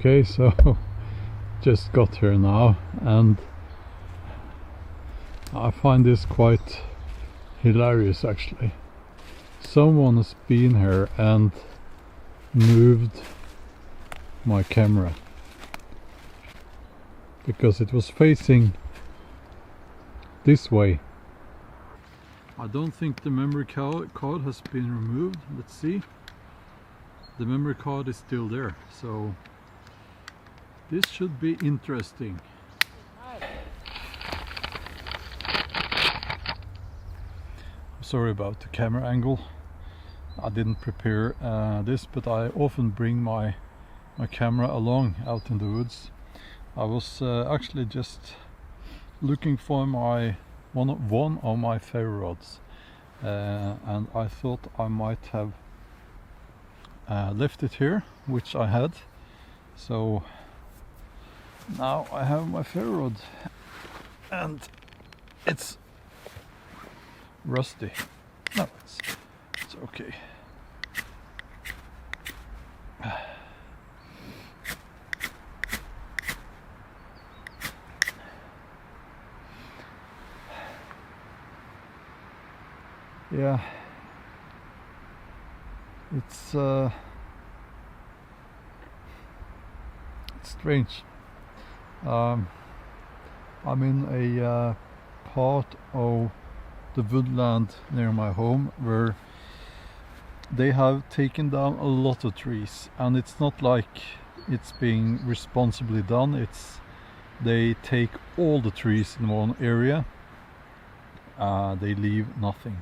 Okay, so just got here now, and I find this quite hilarious actually. Someone has been here and moved my camera because it was facing this way. I don't think the memory card has been removed. Let's see. The memory card is still there, so this should be interesting. I'm sorry about the camera angle. I didn't prepare this, but I often bring my camera along out in the woods. I was actually just looking for one of my ferro rods, and I thought I might have left it here, which I had. So now I have my ferro rod, and it's rusty. No, it's okay. Yeah, it's strange. I'm in a part of the woodland near my home where they have taken down a lot of trees, and it's not like it's being responsibly done. They take all the trees in one area, they leave nothing.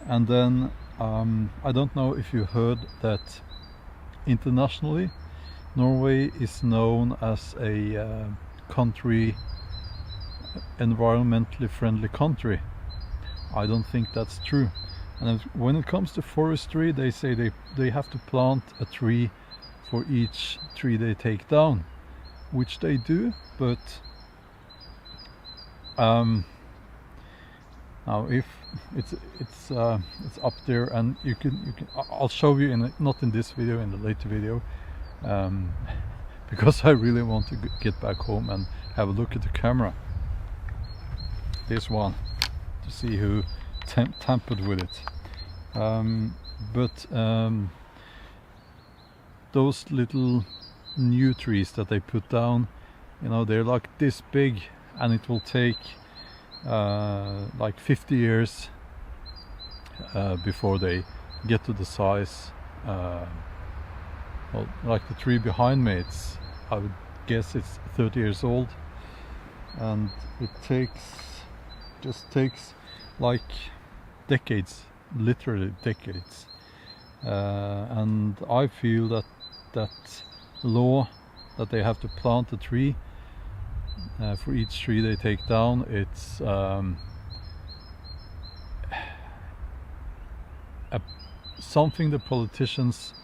And then I don't know if you heard that internationally Norway is known as a environmentally friendly country. I don't think that's true. And when it comes to forestry, they say they have to plant a tree for each tree they take down, which they do, but now if it's up there, and you can I'll show you not in this video, in the later video, because I really want to get back home and have a look at the camera, this one, to see who tampered with it. But those little new trees that they put down, you know, they're like this big, and it will take like 50 years before they get to the size, well, like the tree behind me, I would guess it's 30 years old, and it just takes like decades, literally decades, and I feel that law that they have to plant a tree for each tree they take down, it's something the politicians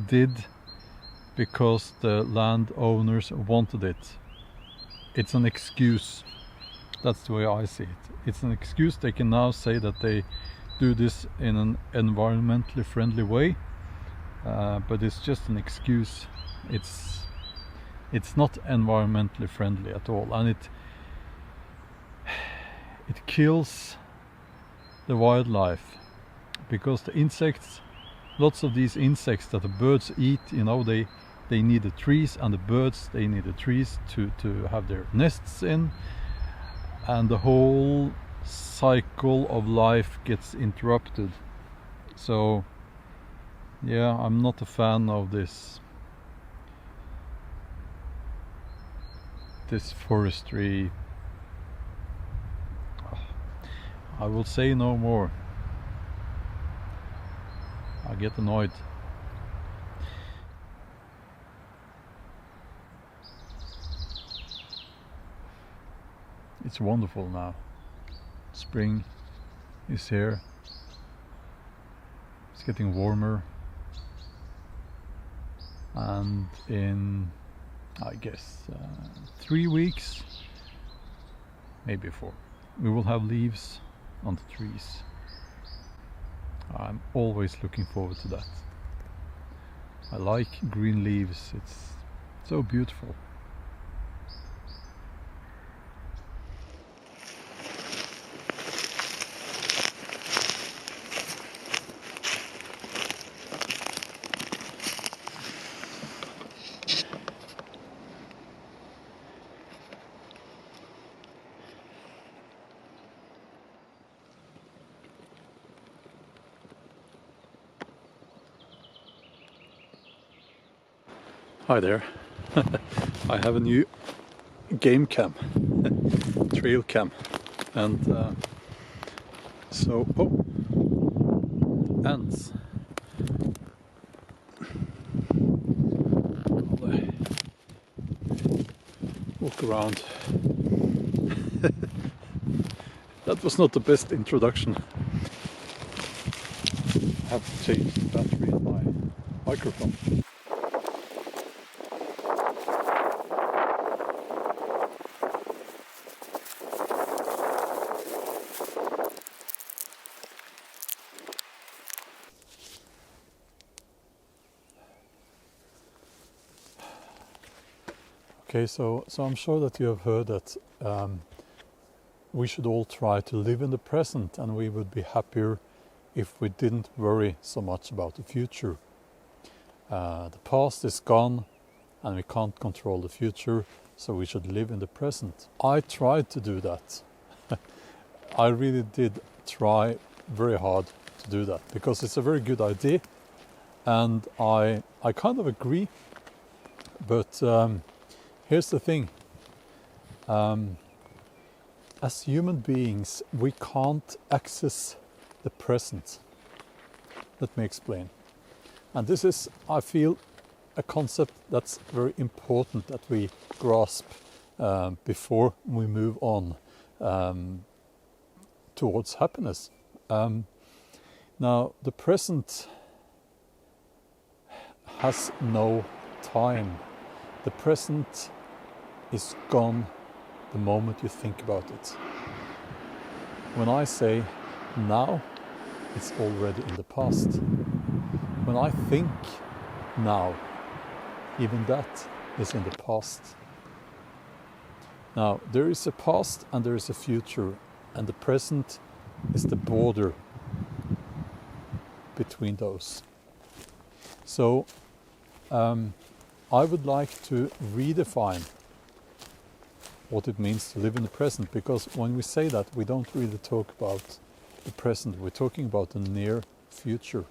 did because the landowners wanted it. It's an excuse. That's the way I see it. It's an excuse. They can now say that they do this in an environmentally friendly way, but it's just an excuse. It's not environmentally friendly at all, and it kills the wildlife, because the insects, lots of these insects that the birds eat, you know, they need the trees, and the birds, they need the trees to have their nests in, and the whole cycle of life gets interrupted. So yeah, I'm not a fan of this forestry. I will say no more. I get annoyed. It's wonderful now. Spring is here. It's getting warmer, and in, I guess, 3 weeks, maybe 4, we will have leaves on the trees. I'm always looking forward to that. I like green leaves. So beautiful. Hi there. I have a new game cam, trail cam, and ants. Walk around. That was not the best introduction. I have to change the battery in my microphone. Okay, so I'm sure that you have heard that we should all try to live in the present, and we would be happier if we didn't worry so much about the future. The past is gone and we can't control the future, so we should live in the present. I tried to do that. I really did try very hard to do that because it's a very good idea, and I kind of agree, but here's the thing. As human beings, we can't access the present. Let me explain. And this is, I feel, a concept that's very important that we grasp before we move on towards happiness. Now, the present has no time. The present is gone the moment you think about it. When I say now, it's already in the past. When I think now, even that is in the past. Now, there is a past and there is a future, and the present is the border between those. So, I would like to redefine what it means to live in the present, because when we say that, we don't really talk about the present, we're talking about the near future.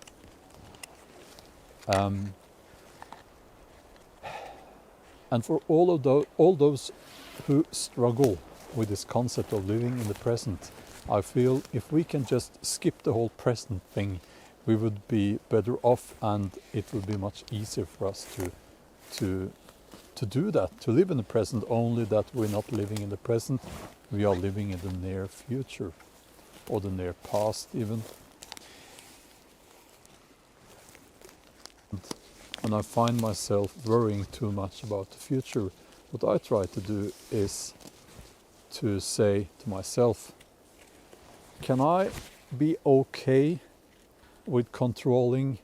And for all those who struggle with this concept of living in the present, I feel if we can just skip the whole present thing, we would be better off, and it would be much easier for us to do that, to live in the present, only that we're not living in the present, we are living in the near future, or the near past even. And I find myself worrying too much about the future. What I try to do is to say to myself, can I be okay with controlling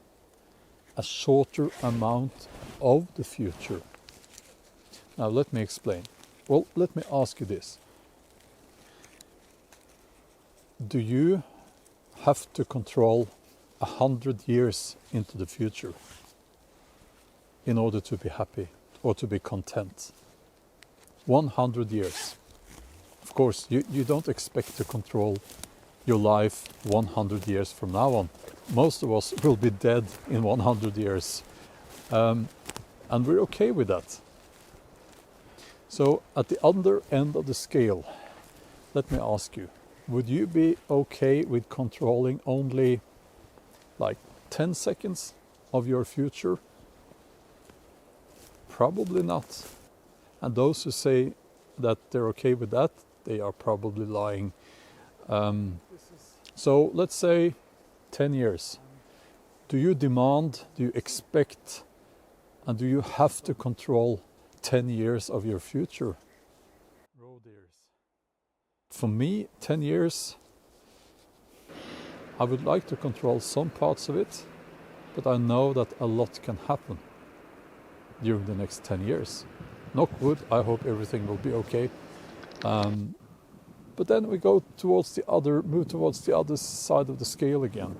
a shorter amount of the future? Now let me explain. Well, let me ask you this. Do you have to control 100 years into the future in order to be happy or to be content? 100 years. Of course, you don't expect to control your life 100 years from now on. Most of us will be dead in 100 years. And we're okay with that. So at the other end of the scale, let me ask you, would you be okay with controlling only like 10 seconds of your future? Probably not. And those who say that they're okay with that, they are probably lying. So let's say 10 years. Do you demand, do you expect, and do you have to control 10 years of your future? For me, 10 years, I would like to control some parts of it, but I know that a lot can happen. during the next 10 years. Knock wood, I hope everything will be okay. But then we move towards the other side of the scale again.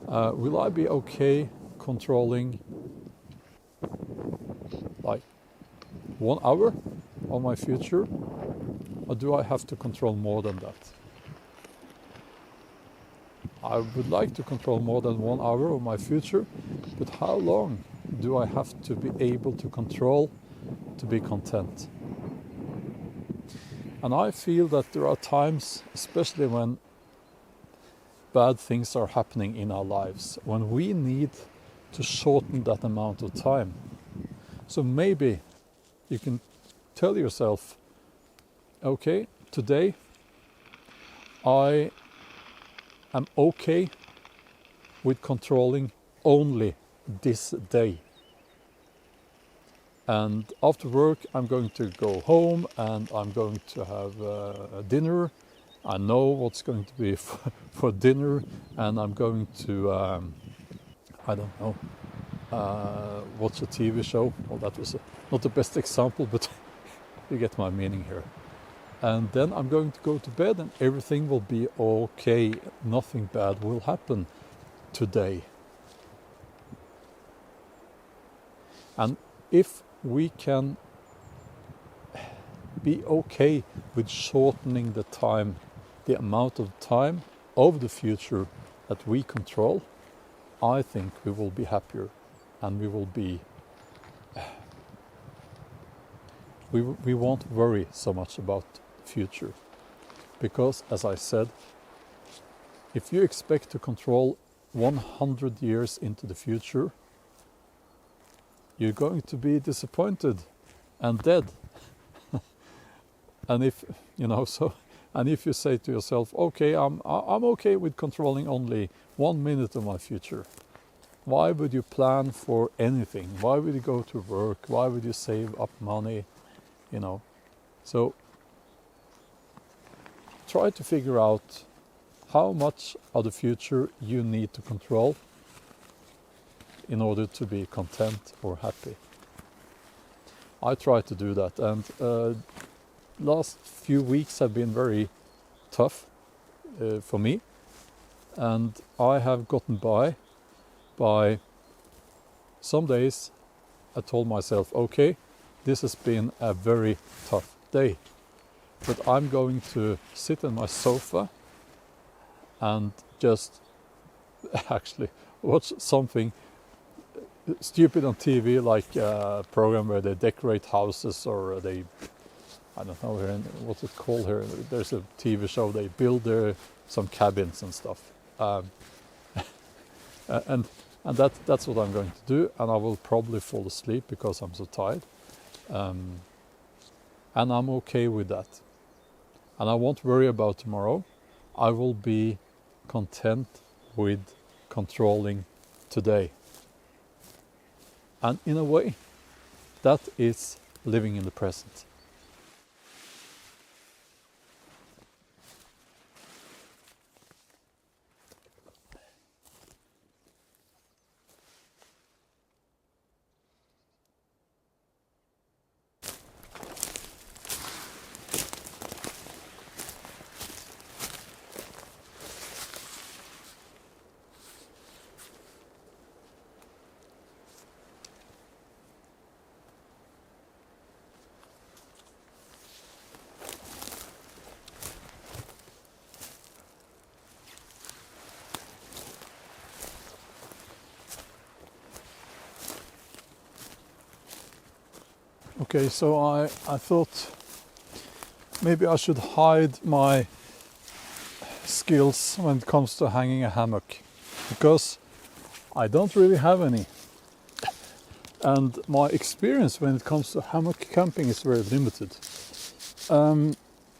Will I be okay controlling like 1 hour of my future? Or do I have to control more than that? I would like to control more than 1 hour of my future, but how long do I have to be able to control to be content? And I feel that there are times, especially when bad things are happening in our lives, when we need to shorten that amount of time. So maybe you can tell yourself, okay, today I am okay with controlling only this day. And after work, I'm going to go home and I'm going to have a dinner. I know what's going to be for dinner, and I'm going to, I don't know, watch a TV show. Well, that was not the best example, but you get my meaning here. And then I'm going to go to bed and everything will be okay. Nothing bad will happen today. And if we can be okay with shortening the time, the amount of time of the future that we control, I think we will be happier and we will be we won't worry so much about the future, because as I said, if you expect to control 100 years into the future, you're going to be disappointed and dead. And if you say to yourself, okay, I'm okay with controlling only 1 minute of my future, why would you plan for anything? Why would you go to work? Why would you save up money? So try to figure out how much of the future you need to control in order to be content or happy. I try to do that, and last few weeks have been very tough for me, and I have gotten by some days I told myself, okay, this has been a very tough day, but I'm going to sit on my sofa and just actually watch something stupid on TV, like a program where they decorate houses, or they, I don't know here, what's it called here? There's a TV show, they build some cabins and stuff. And that's what I'm going to do, and I will probably fall asleep because I'm so tired. And I'm okay with that. And I won't worry about tomorrow. I will be content with controlling today. And in a way, that is living in the present. Okay, so I thought maybe I should hide my skills when it comes to hanging a hammock, because I don't really have any. And my experience when it comes to hammock camping is very limited.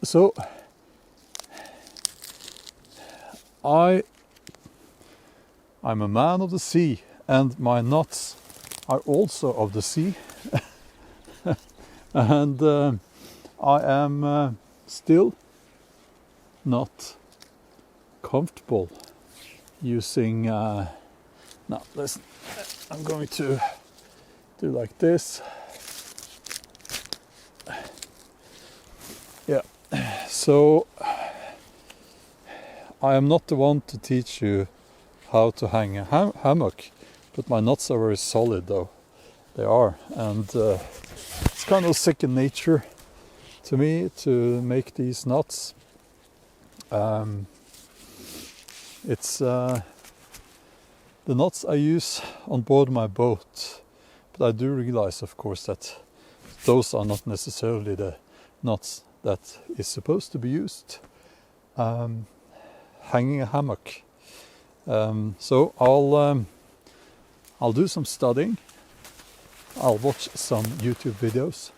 So I'm a man of the sea, and my nuts are also of the sea. And I am still not comfortable using, now listen, I'm going to do like this. Yeah, so I am not the one to teach you how to hang a hammock, but my knots are very solid though. They are, and it's kind of second nature to me to make these knots. It's the knots I use on board my boat, but I do realize, of course, that those are not necessarily the knots that is supposed to be used hanging a hammock. So I'll do some studying. I'll watch some YouTube videos,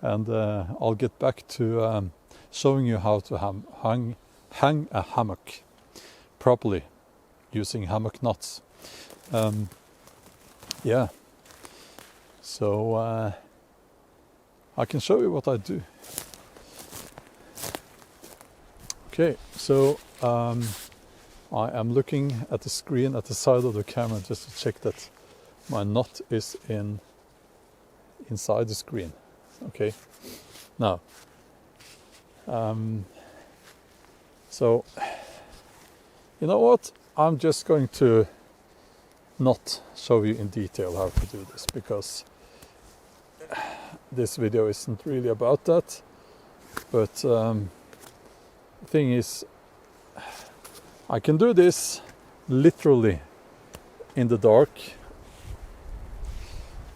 and I'll get back to showing you how to hang a hammock properly using hammock knots. Yeah, so I can show you what I do. Okay, so I am looking at the screen at the side of the camera just to check that my knot is inside the screen. Okay, now so you know what, I'm just going to not show you in detail how to do this, because this video isn't really about that. But the thing is, I can do this literally in the dark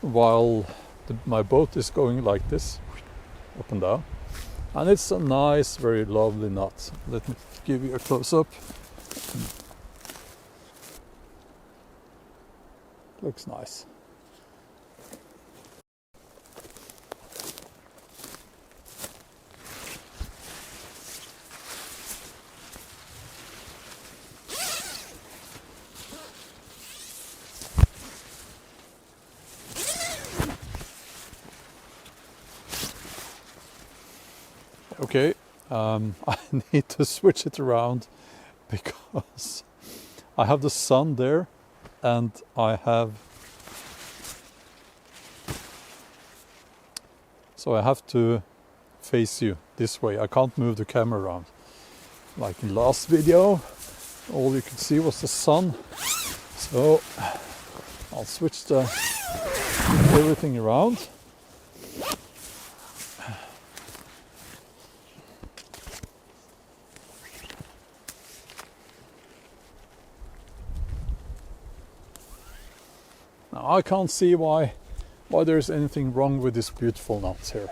while my boat is going like this, up and down, and it's a nice, very lovely knot. Let me give you a close-up. Looks nice. Okay, I need to switch it around because I have the sun there and I have to face you this way. I can't move the camera around. Like in last video, all you could see was the sun. So I'll switch everything around. Now I can't see why there's anything wrong with this beautiful knot here.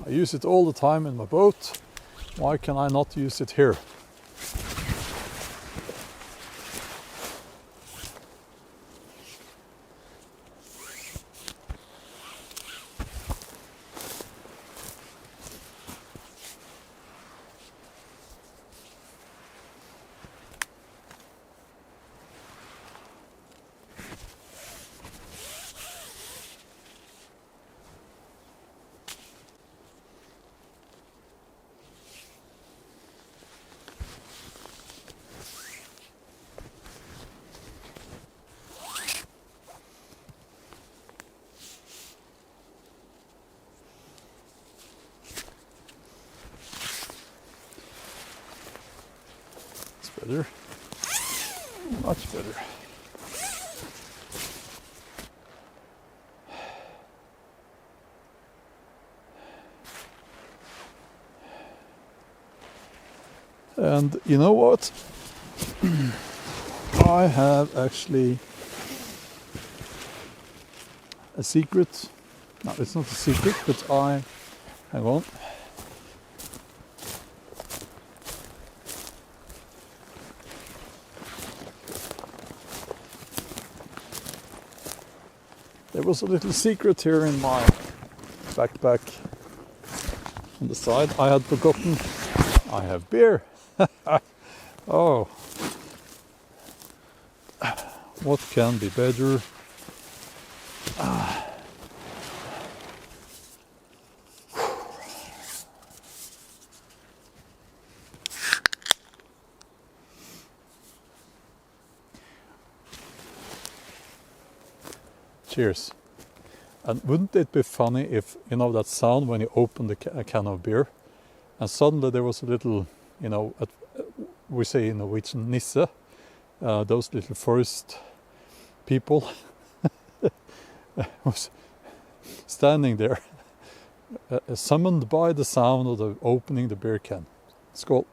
I use it all the time in my boat. Why can I not use it here? Better, much better. And you know what? I have actually a secret. No, it's not a secret, but hang on. There was a little secret here in my backpack on the side. I had forgotten I have beer. Oh, what can be better? Cheers. And wouldn't it be funny if, you know, that sound when you open a can of beer, and suddenly there was a little, you know, we say in Norwegian, nisse, those little forest people was standing there, summoned by the sound of the opening the beer can. Skål.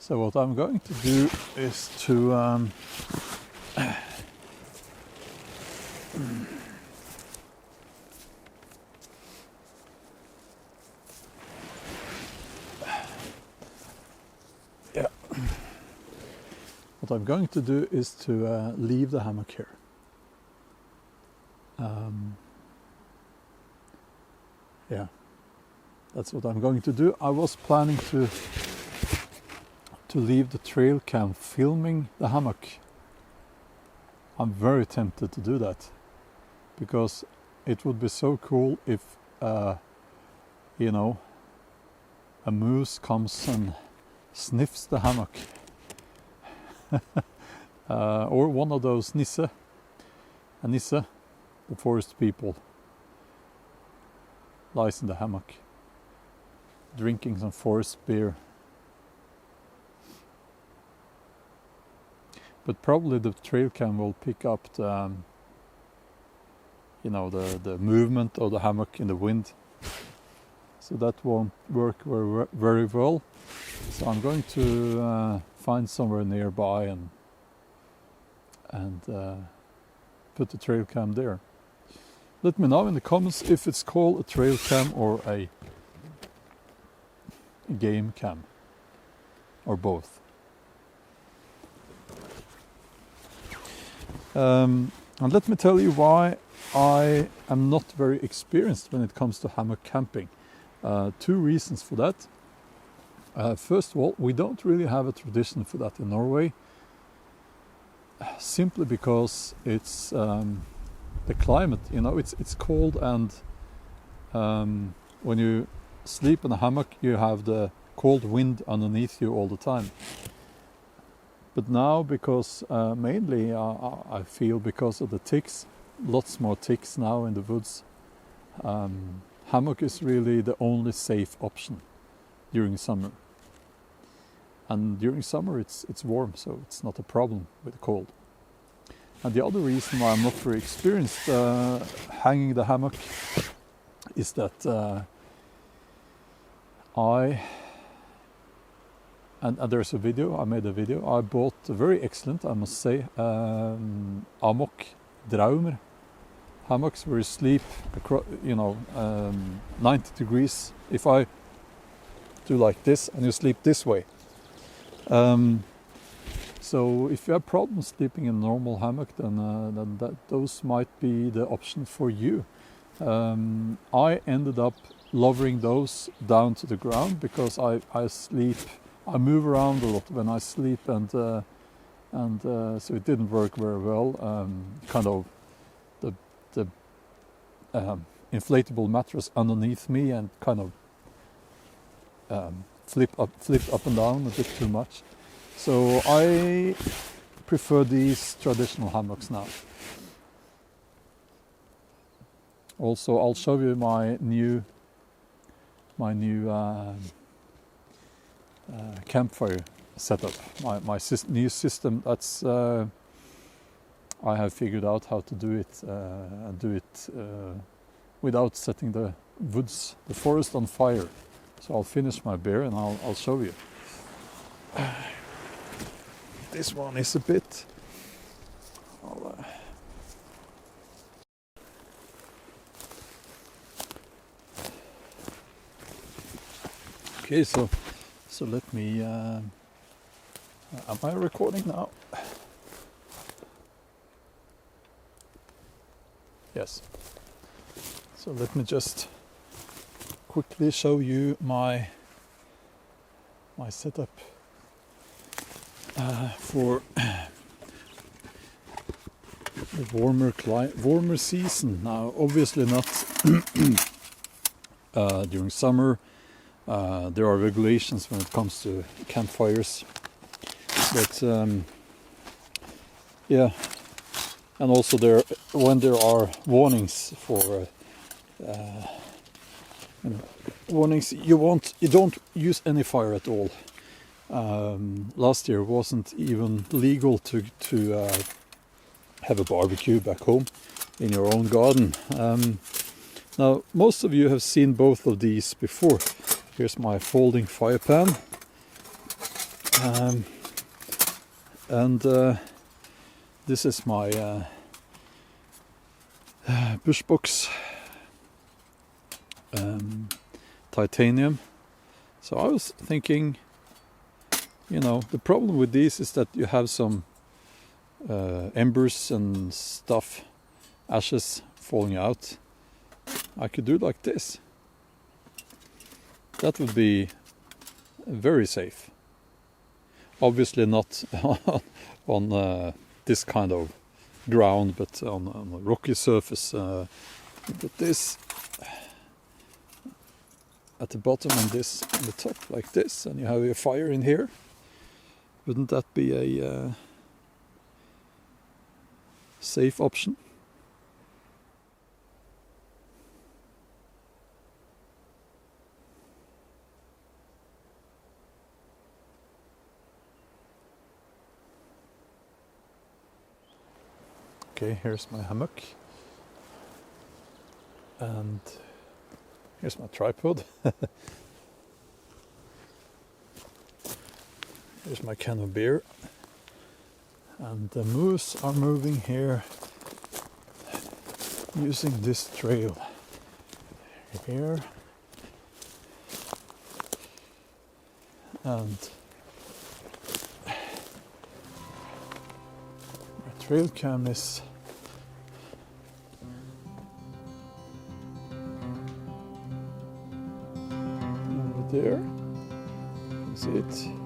So what I'm going to do is to yeah. What I'm going to do is to leave the hammock here. Yeah, that's what I'm going to do. I was planning to leave the trail cam filming the hammock. I'm very tempted to do that because it would be so cool if you know, a moose comes and sniffs the hammock or one of those nisse, the forest people, lies in the hammock drinking some forest beer. But probably the trail cam will pick up the, you know, the movement of the hammock in the wind. So that won't work very well. So I'm going to find somewhere nearby and put the trail cam there. Let me know in the comments if it's called a trail cam or a game cam, or both. And let me tell you why I am not very experienced when it comes to hammock camping. Two reasons for that. First of all, we don't really have a tradition for that in Norway, simply because it's the climate, you know, it's cold, and when you sleep in a hammock you have the cold wind underneath you all the time. But now, because mainly I feel because of the ticks, lots more ticks now in the woods, hammock is really the only safe option during summer. And during summer it's warm, so it's not a problem with the cold. And the other reason why I'm not very experienced hanging the hammock is that and there's a video, I made a video. I bought a very excellent, I must say, hammock draumer hammocks where you sleep, you know, 90 degrees. If I do like this and you sleep this way. So if you have problems sleeping in a normal hammock, then those might be the option for you. I ended up lowering those down to the ground because I move around a lot when I sleep, and so it didn't work very well. Kind of the inflatable mattress underneath me and kind of flipped up and down a bit too much. So I prefer these traditional hammocks now. Also, I'll show you my new campfire setup. My new system. That's I have figured out how to do it and do it without setting the forest on fire. So I'll finish my beer and I'll show you. This one is a bit. Okay, so let me. Am I recording now? Yes. So let me just quickly show you my setup for the warmer season. Now, obviously not during summer. There are regulations when it comes to campfires, but yeah, and also when there are warnings for warnings, you don't use any fire at all. Last year it wasn't even legal to have a barbecue back home in your own garden. Now most of you have seen both of these before. Here's my folding fire pan, and this is my bush box titanium. So I was thinking, you know, the problem with these is that you have some embers and stuff, ashes falling out. I could do like this. That would be very safe. Obviously not on this kind of ground, but on a rocky surface. Put this at the bottom and this on the top, like this, and you have your fire in here. Wouldn't that be a safe option? Okay, here's my hammock, and here's my tripod. Here's my can of beer, and the moose are moving here using this trail here, and my trail cam is over there. You can see it.